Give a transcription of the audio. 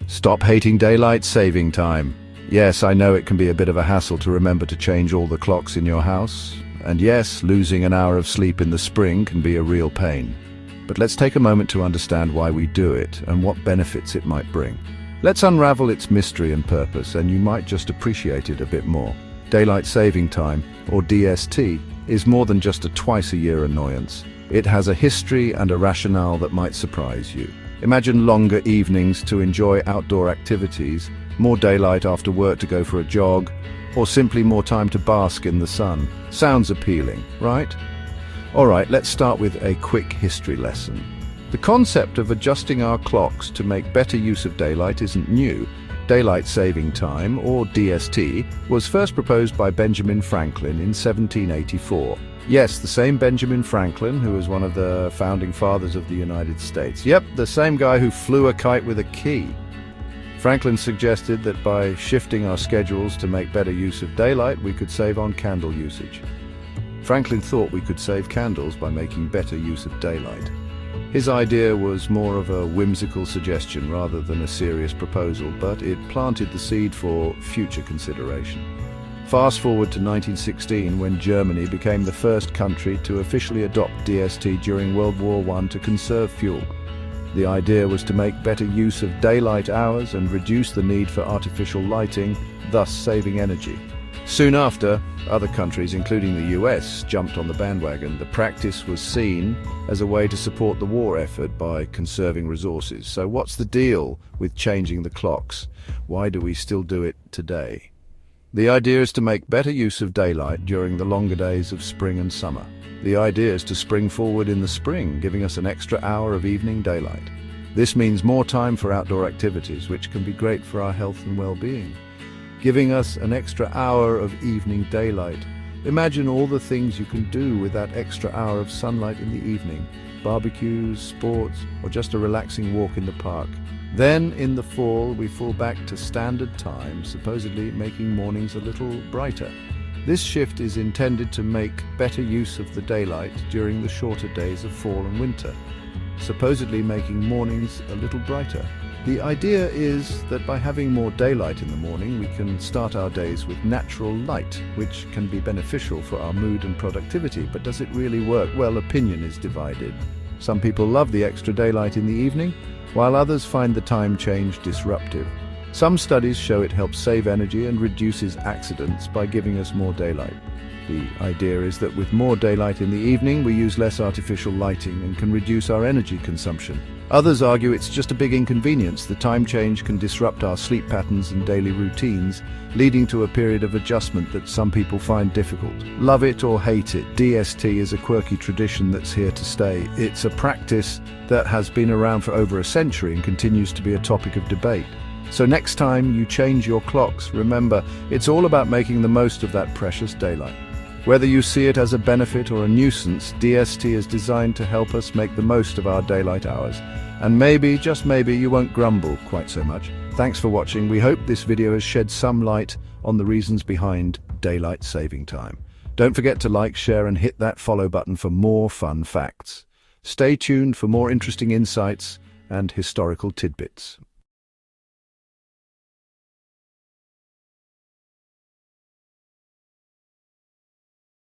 Stop hating daylight saving time. Yes, I know it can be a bit of a hassle to remember to change all the clocks in your house. And yes, losing an hour of sleep in the spring can be a real pain. But let's take a moment to understand why we do it and what benefits it might bring. Let's unravel its mystery and purpose, and you might just appreciate it a bit more. Daylight saving time, or DST, is more than just a twice-a-year annoyance. It has a history and a rationale that might surprise you. Imagine longer evenings to enjoy outdoor activities, more daylight after work to go for a jog, or simply more time to bask in the sun. Sounds appealing, right? Alright, let's start with a quick history lesson. The concept of adjusting our clocks to make better use of daylight isn't new. Daylight saving time, or DST, was first proposed by Benjamin Franklin in 1784. Yes, the same Benjamin Franklin who was one of the founding fathers of the United States. Yep, the same guy who flew a kite with a key. Franklin suggested that by shifting our schedules to make better use of daylight, we could save on candle usage. Franklin thought we could save candles by making better use of daylight. His idea was more of a whimsical suggestion rather than a serious proposal, but it planted the seed for future consideration. Fast forward to 1916, when Germany became the first country to officially adopt DST during World War I to conserve fuel. The idea was to make better use of daylight hours and reduce the need for artificial lighting, thus saving energy. Soon after, other countries, including the US, jumped on the bandwagon. The practice was seen as a way to support the war effort by conserving resources. So what's the deal with changing the clocks? Why do we still do it today? The idea is to make better use of daylight during the longer days of spring and summer. The idea is to spring forward in the spring, giving us an extra hour of evening daylight. This means more time for outdoor activities, which can be great for our health and well-being. Giving us an extra hour of evening daylight. Imagine all the things you can do with that extra hour of sunlight in the evening. Barbecues, sports, or just a relaxing walk in the park. Then, in the fall, we fall back to standard time, supposedly making mornings a little brighter. This shift is intended to make better use of the daylight during the shorter days of fall and winter, supposedly making mornings a little brighter. The idea is that by having more daylight in the morning, we can start our days with natural light, which can be beneficial for our mood and productivity. But does it really work? Well, opinion is divided. Some people love the extra daylight in the evening, while others find the time change disruptive. Some studies show it helps save energy and reduces accidents by giving us more daylight. The idea is that with more daylight in the evening, we use less artificial lighting and can reduce our energy consumption. Others argue it's just a big inconvenience. The time change can disrupt our sleep patterns and daily routines, leading to a period of adjustment that some people find difficult. Love it or hate it, DST is a quirky tradition that's here to stay. It's a practice that has been around for over a century and continues to be a topic of debate. So next time you change your clocks, remember, it's all about making the most of that precious daylight. Whether you see it as a benefit or a nuisance, DST is designed to help us make the most of our daylight hours. And maybe, just maybe, you won't grumble quite so much. Thanks for watching. We hope this video has shed some light on the reasons behind daylight saving time. Don't forget to like, share, and hit that follow button for more fun facts. Stay tuned for more interesting insights and historical tidbits.